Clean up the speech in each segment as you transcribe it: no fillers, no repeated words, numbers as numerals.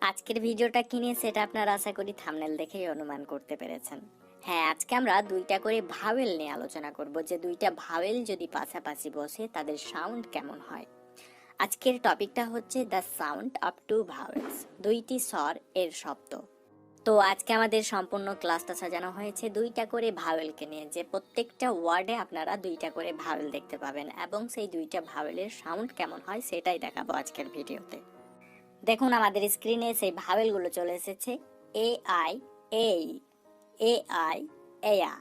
আজকের ভিডিওটা কি নিয়ে সেটা আপনারা আশা করি থাম্বনেল দেখেই অনুমান করতে পেরেছেন। হ্যাঁ, আজকে আমরা দুইটা করে ভাওয়েল নিয়ে আলোচনা করব যে দুইটা ভাওয়েল যদি পাশাপাশি বসে তাদের সাউন্ড কেমন হয়। আজকের টপিকটা হচ্ছে the sound of two vowels, দুইটি স্বর এর শব্দ। তো আজকে আমাদের সম্পূর্ণ ক্লাসটা সাজানো হয়েছে দুইটা করে ভাওয়েলকে নিয়ে, যে প্রত্যেকটা ওয়ার্ডে আপনারা দুইটা করে ভাওয়েল দেখতে পাবেন এবং সেই দুইটা ভাওয়েলের সাউন্ড কেমন হয় সেটাই দেখাবো আজকের ভিডিওতে। দেখুন আমাদের স্ক্রিনে সেই ভাওয়েলগুলো চলে এসেছে। এ আই, এই, এ আই, এয়া,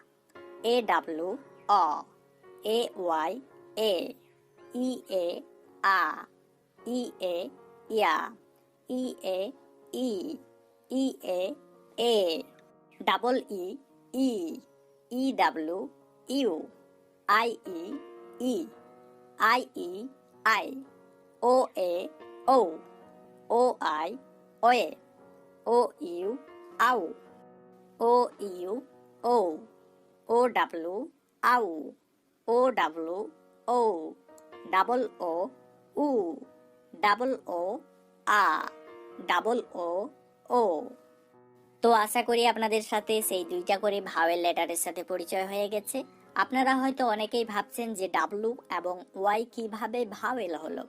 এ ডাব্লিউ, অ, এ ওয়াই, এ, ই এ, আ, ই এ, ইয়া, ই এ, ই, ই এ, ডাবল ই, ই, ই ডাব্লিউ, ইউ, আই ই, ই, আই ই, আই, ও এ, ও, ও আই, ওয়ে, ও ইউ, আউ, ও ইউ, ও, ও ডাব্লু, আউ, ও ডাব্লু, ও, ডাবল ও, উ, ডাবল ও, আ, ডাবল ও, ও। তো আশা করি আপনাদের সাথে সেই দুইটা করে ভাওয়েল লেটারের সাথে পরিচয় হয়ে গেছে। আপনারা হয়তো অনেকেই ভাবছেন যে ডাব্লু এবং ওয়াই কিভাবে ভাওয়েল হলো।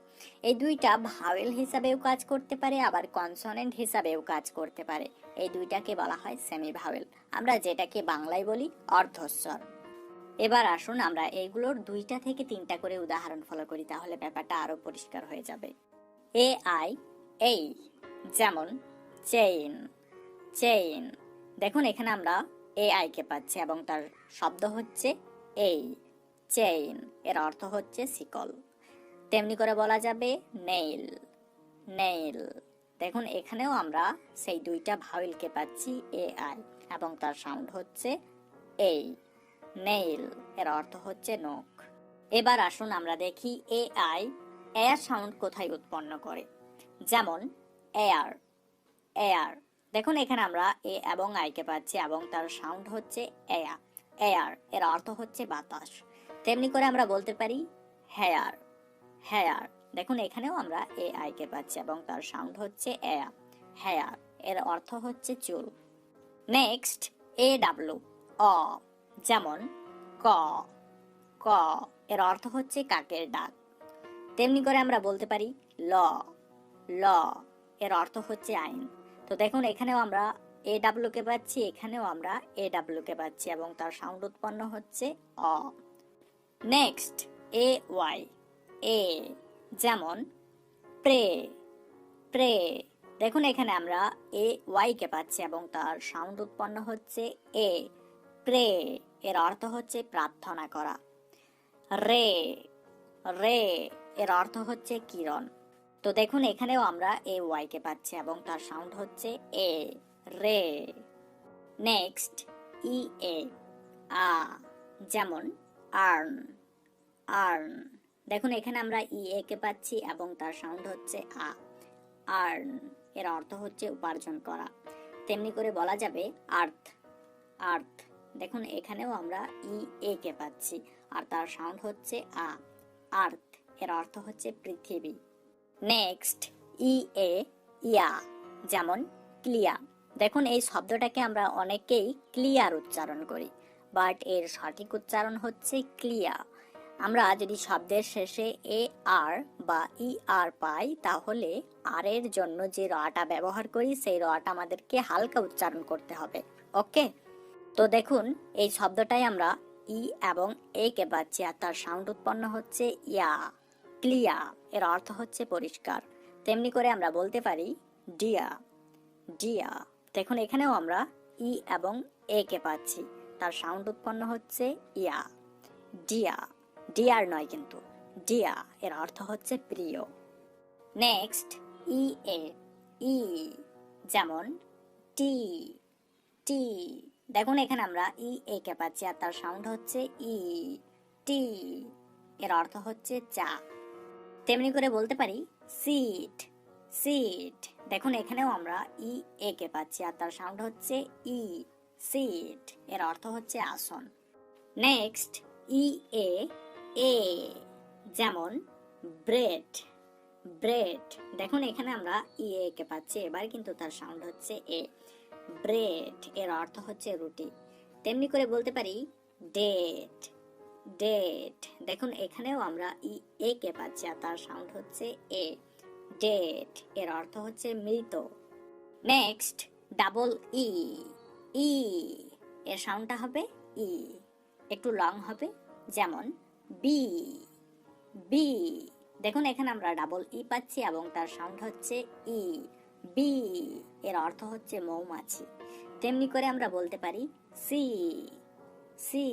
এই দুইটা ভাওয়েল হিসাবেও কাজ করতে পারে, আবার কনসোনেন্ট হিসাবেও কাজ করতে পারে। এই দুইটাকে বলা হয় সেমি ভাওয়েল, আমরা যেটাকে বাংলায় বলি অর্ধস্বর। এবার আসুন আমরা এইগুলোর দুইটা থেকে তিনটা করে উদাহরণ ফলো করি, তাহলে ব্যাপারটা আরো পরিষ্কার হয়ে যাবে। এ আই, এই, যেমন চেইন, চেইন। দেখুন এখানে আমরা এ আই কে পাচ্ছি এবং তার শব্দ হচ্ছে এই, চেইন, এর অর্থ হচ্ছে শিকল। তেমনি করে বলা যাবে নেইল, নেইল। দেখুন এখানেও আমরা সেই দুইটা ভাওয়েলকে পাচ্ছি এ আই এবং তার সাউন্ড হচ্ছে এই, নেইল, এর অর্থ হচ্ছে নখ। এবার আসুন আমরা দেখি এ আই এয়ার সাউন্ড কোথায় উৎপন্ন করে। যেমন এয়ার, এয়ার। দেখুন এখানে আমরা এ এবং আই কে পাচ্ছি এবং তার সাউন্ড হচ্ছে এয়া, এয়ার, এর অর্থ হচ্ছে বাতাস। তেমনি করে আমরা বলতে পারি হেয়ার, হেয়ার। দেখুন এখানেও আমরা এ আই কে পাচ্ছি এবং তার সাউন্ড হচ্ছে এয়া, হেয়ার, এর অর্থ হচ্ছে চুল। নেক্সট এ ডাব্লু, অ, যেমন ক, ক, এর অর্থ হচ্ছে কাকের ডাক। তেমনি করে আমরা বলতে পারি ল, ল, এর অর্থ হচ্ছে আইন। তো দেখুন এখানেও আমরা এ ডাব্লিউ কে পাচ্ছি, এখানেও আমরা এ ডাব্লিউ কে পাচ্ছি এবং তার সাউন্ড উৎপন্ন হচ্ছে অ। নেক্সট এ ওয়াই, এ, যেমন প্রে, প্রে। দেখুন এখানে আমরা এ ওয়াই কে পাচ্ছি এবং তার সাউন্ড উৎপন্ন হচ্ছে এ, প্রে, এর অর্থ হচ্ছে প্রার্থনা করা। রে, রে, এর অর্থ হচ্ছে কিরণ। তো দেখুন এখানেও আমরা এ ওয়াই কে পাচ্ছি এবং তার সাউন্ড হচ্ছে এ, রে। নেক্সট ই এ, আ, যেমন আর্ন, আর্ন। দেখুন এখানে আমরা ই এ কে পাচ্ছি এবং তার সাউন্ড হচ্ছে আ, আর্ন, এর অর্থ হচ্ছে উপার্জন করা। তেমনি করে বলা যাবে আর্থ, আর্থ। দেখুন এখানেও আমরা ই এ কে পাচ্ছি আর তার সাউন্ড হচ্ছে আ, আর্থ, এর অর্থ হচ্ছে পৃথিবী। নেক্সট ই এ, ইয়া, যেমন ক্লিয়া। দেখুন এই শব্দটাকে আমরা অনেকেই ক্লিয়ার উচ্চারণ করি, বাট এর সঠিক উচ্চারণ হচ্ছে ক্লিয়া। আমরা যদি শব্দের শেষে এ আর বা ই আর পাই তাহলে আর এর জন্য যে রটা ব্যবহার করি সেই রটা আমাদেরকে হালকা উচ্চারণ করতে হবে। ওকে, তো দেখুন এই শব্দটাই আমরা ই এবং এ কে পাচ্ছি আর তার সাউন্ড উৎপন্ন হচ্ছে ইয়া, ক্লিয়া, এর অর্থ হচ্ছে পরিষ্কার। তেমনি করে আমরা বলতে পারি ডিয়া, ডিয়া। দেখুন এখানেও আমরা ই এবং এ কে পাচ্ছি, তার সাউন্ড উৎপন্ন হচ্ছে ইয়া, ডিয়া, ডিয়ার নয় কিন্তু ডিয়া, এর অর্থ হচ্ছে প্রিয়। নেক্সট ই এ, ই, যেমন টি, টি। দেখুন এখানে আমরা ই এ কে পাচ্ছি আর তার সাউন্ড হচ্ছে ই, টি, এর অর্থ হচ্ছে চা। তেমনি করে বলতে পারি সিট, সিট। দেখুন এখানেও আমরা ই এ কে পাচ্ছি আর তার সাউন্ড হচ্ছে ই, সিট, এর অর্থ হচ্ছে আসন। নেক্সট ই এ, এ, যেমন ব্রেড, ব্রেড, দেখুন এখানে আমরা ই এ কে পাচ্ছি, এবার কিন্তু তার সাউন্ড হচ্ছে এ। ব্রেড এর অর্থ হচ্ছে রুটি। তেমনি করে বলতে পারি ডেট, ডেট, দেখুন এখানেও আমরা ই এ কে পাচ্ছি আর তার সাউন্ড হচ্ছে এ। ডেট এর অর্থ হচ্ছে মৃত। নেক্সট ডাবল ই, ই এর সাউন্ডটা হবে ই, একটু লং হবে, যেমন বি, বি, দেখুন এখানে আমরা ডাবল ই পাচ্ছি এবং তার সাউন্ড হচ্ছে ই। বি এর অর্থ হচ্ছে মৌমাছি। তেমনি করে আমরা বলতে পারি সি, সি,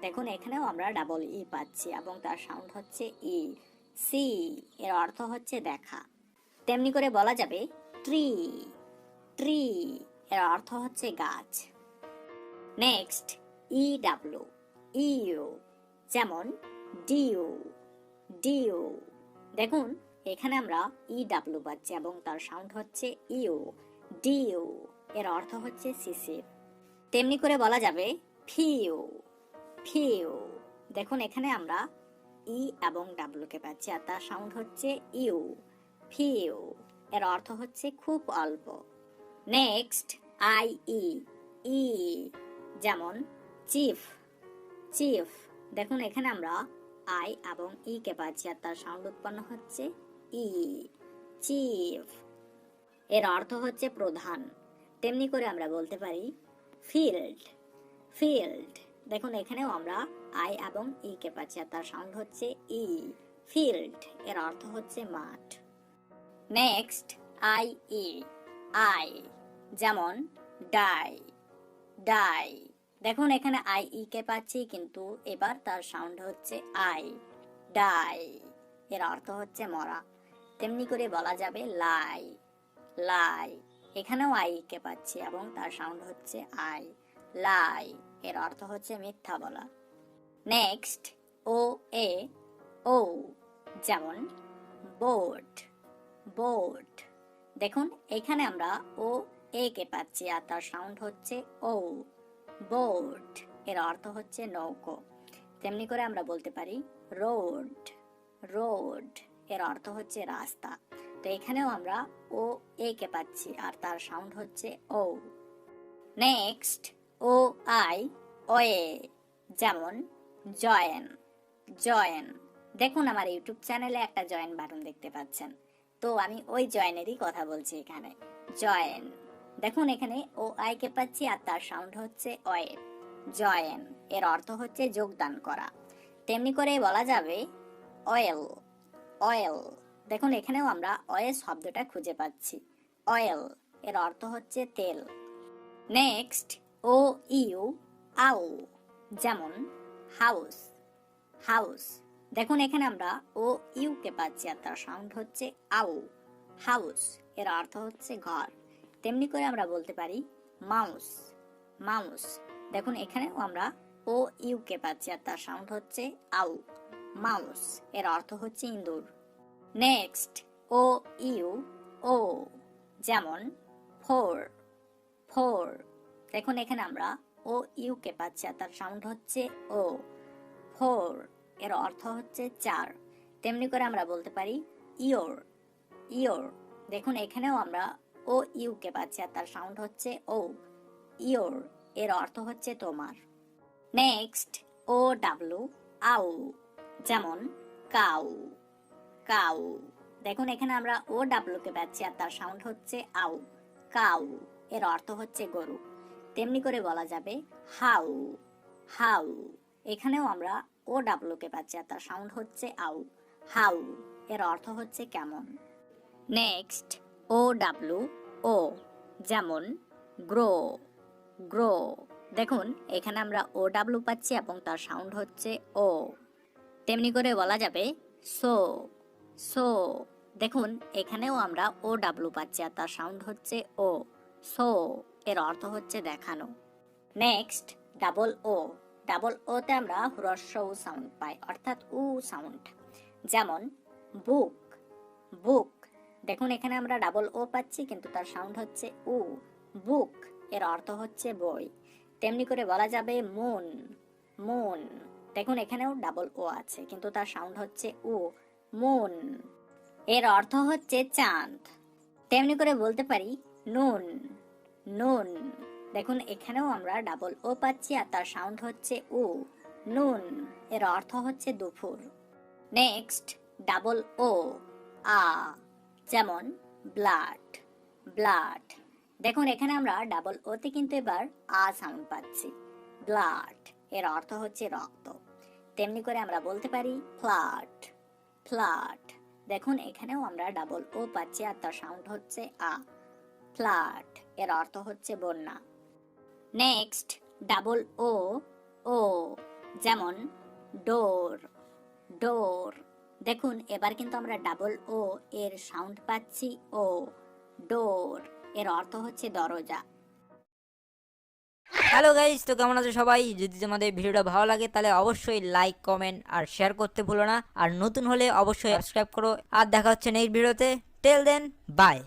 দেখুন এখানেও আমরা ডাবল ই পাচ্ছি এবং তার সাউন্ড হচ্ছে ই। সি এর অর্থ হচ্ছে দেখা। তেমনি করে বলা যাবে ট্রি, ট্রি এর অর্থ হচ্ছে গাছ। নেক্সট ই ডাব্লিউ, ইউ, যেমন ডিউ, ডিউ, দেখুন এখানে আমরা ই ডাব্লিউ পাচ্ছি এবং তার সাউন্ড হচ্ছে ইউ। ডিউ এর অর্থ হচ্ছে শিশির। তেমনি করে বলা যাবে ফিউ, ফিউ, দেখুন এখানে আমরা ই এবং ডাব্লিউ কে পাচ্ছি আর তার সাউন্ড হচ্ছে ইউ। ফিউ এর অর্থ হচ্ছে খুব অল্প। নেক্সট আই ই, ই, যেমন চিফ, চিফ, দেখুন এখানে আমরা আই এবং ই কে পাচ্ছি আর তার সাউন্ড উৎপন্ন হচ্ছে ই। চিফ এর অর্থ হচ্ছে প্রধান। তেমনি করে আমরা বলতে পারি ফিল্ড, ফিল্ড, দেখুন এখানেও আমরা আই এবং ই কে পাচ্ছি আর তার সাউন্ড হচ্ছে ই। ফিল্ড এর অর্থ হচ্ছে মাঠ। নেক্সট আই ই, আই, যেমন ডাই, ডাই, দেখুন এখানে আই ই কে পাচ্ছি কিন্তু এবার তার সাউন্ড হচ্ছে আই। ডাই এর অর্থ হচ্ছে মরা। তেমনি করে বলা যাবে লাই, লাই, এখানেও আই কে পাচ্ছি এবং তার সাউন্ড হচ্ছে আই। লাই এর অর্থ হচ্ছে মিথ্যা বলা। নেক্সট ও এ, ও, যেমন বোট, বোট, দেখুন এখানে আমরা ও এ কে পাচ্ছি আর তার সাউন্ড হচ্ছে ও। বোট এর অর্থ হচ্ছে নৌকো। তেমনি করে আমরা বলতে পারি রোড, রোড এর অর্থ হচ্ছে রাস্তা। তো এখানেও আমরা ও এ কে পাচ্ছি আর তার সাউন্ড হচ্ছে ও। নেক্সট ও আই, ওয়ে, যেমন জয়েন, জয়েন, দেখুন আমার ইউটিউব চ্যানেলে একটা জয়েন বাটন দেখতে পাচ্ছেন, তো আমি ওই জয়েনেরই কথা বলছি এখানে। জয়েন, দেখুন এখানে ও আই কে পাচ্ছি আর তার সাউন্ড হচ্ছে ওয়ে। জয়েন এর অর্থ হচ্ছে যোগদান করা। তেমনি করে বলা যাবে অয়েল, অয়েল, দেখুন এখানেও আমরা অয়েল শব্দটা খুঁজে পাচ্ছি। অয়েল এর অর্থ হচ্ছে তেল। নেক্সট ও ইউ, আউ, যেমন হাউস, হাউস, দেখুন এখানে আমরা ও ইউ কে পাচ্ছি আর তার সাউন্ড হচ্ছে আউ। হাউস এর অর্থ হচ্ছে ঘর। তেমনি করে আমরা বলতে পারি মাউস, মাউস, দেখুন এখানেও আমরা ও ইউ কে পাচ্ছি আর তার সাউন্ড হচ্ছে আউ। মাউস এর অর্থ হচ্ছে ইঁদুর। নেক্সট ও ইউ, ও, যেমন ফোর, ফোর, দেখুন এখানে আমরা ও ইউ কে পাচ্ছি আর তার সাউন্ড হচ্ছে ও। ফোর এর অর্থ হচ্ছে চার। তেমনি করে আমরা বলতে পারি ইয়োর, ইয়োর, দেখুন এখানেও আমরা ও ইউ কে পাচ্ছি আর তার সাউন্ড হচ্ছে ও। ইয়োর এর অর্থ হচ্ছে তোমার। নেক্সট ও ডাব্লিউ, আউ, যেমন কাউ, কাউ, দেখুন এখানে আমরা ও ডাব্লিউ কে পাচ্ছি আর তার সাউন্ড হচ্ছে আউ। কাউ এর অর্থ হচ্ছে গরু। তেমনি করে বলা যাবে হাউ, হাউ, এখানেও আমরা ও ডাব্লিউ কে পাচ্ছি আর তার সাউন্ড হচ্ছে আউ। হাউ এর অর্থ হচ্ছে কেমন। নেক্সট ও ডাব্লিউ, ও, যেমন গ্রো, গ্রো, দেখুন এখানে আমরা ও ডাব্লিউ পাচ্ছি এবং তার সাউন্ড হচ্ছে ও। তেমনি করে বলা যাবে সো, সো, দেখুন এখানেও আমরা ও ডাব্লিউ পাচ্ছি আর তার সাউন্ড হচ্ছে ও। সো এর অর্থ হচ্ছে দেখানো। নেক্সট ডাবল ও, ডাবল ওতে আমরা হ্রস্ব উ সাউন্ড পাই অর্থাৎ উ সাউন্ড, যেমন বুক, বুক, দেখুন এখানে আমরা ডাবল ও পাচ্ছি কিন্তু তার সাউন্ড হচ্ছে উ। বুক এর অর্থ হচ্ছে বই। তেমনি করে বলা যাবে মুন, মুন, দেখুন এখানেও ডাবল ও আছে কিন্তু তার সাউন্ড হচ্ছে উ। মুন। এর অর্থ হচ্ছে চাঁদ। তেমনি করে বলতে পারি নুন, নুন। দেখুন এখানেও আমরা ডাবল ও পাচ্ছি আর তার সাউন্ড হচ্ছে উ, নুন। এর অর্থ হচ্ছে দুপুর। নেক্সট ডাবল ও, আ, যেমন ব্লাড, ব্লাড। দেখুন এখানে আমরা ডাবল ওতে কিন্তু এবার আ সাউন্ড পাচ্ছি, ব্লাড। এর অর্থ হচ্ছে রক্ত। তেমনি করে আমরা বলতে পারি ফ্লাড, ফ্লাড। দেখুন এখানেও আমরা ডাবল ও পাচ্ছি আর তার সাউন্ড হচ্ছে আ, ফ্লাড। এর অর্থ হচ্ছে বন্যা। নেক্সট ডাবল ও, ও, যেমন ডোর, ডোর। দেখুন এবার কিন্তু আমরা ডাবল ও এর সাউন্ড পাচ্ছি ও, ডোর। এর অর্থ হচ্ছে দরজা। হ্যালো গাইস, তো কেমন আছো সবাই? যদি তোমাদের ভিডিওটা ভালো লাগে তাহলে অবশ্যই লাইক, কমেন্ট আর শেয়ার করতে ভুলো না। আর নতুন হলে অবশ্যই সাবস্ক্রাইব করো। আর দেখা হচ্ছে নেক্সট ভিডিওতে। টেল দেন, বাই।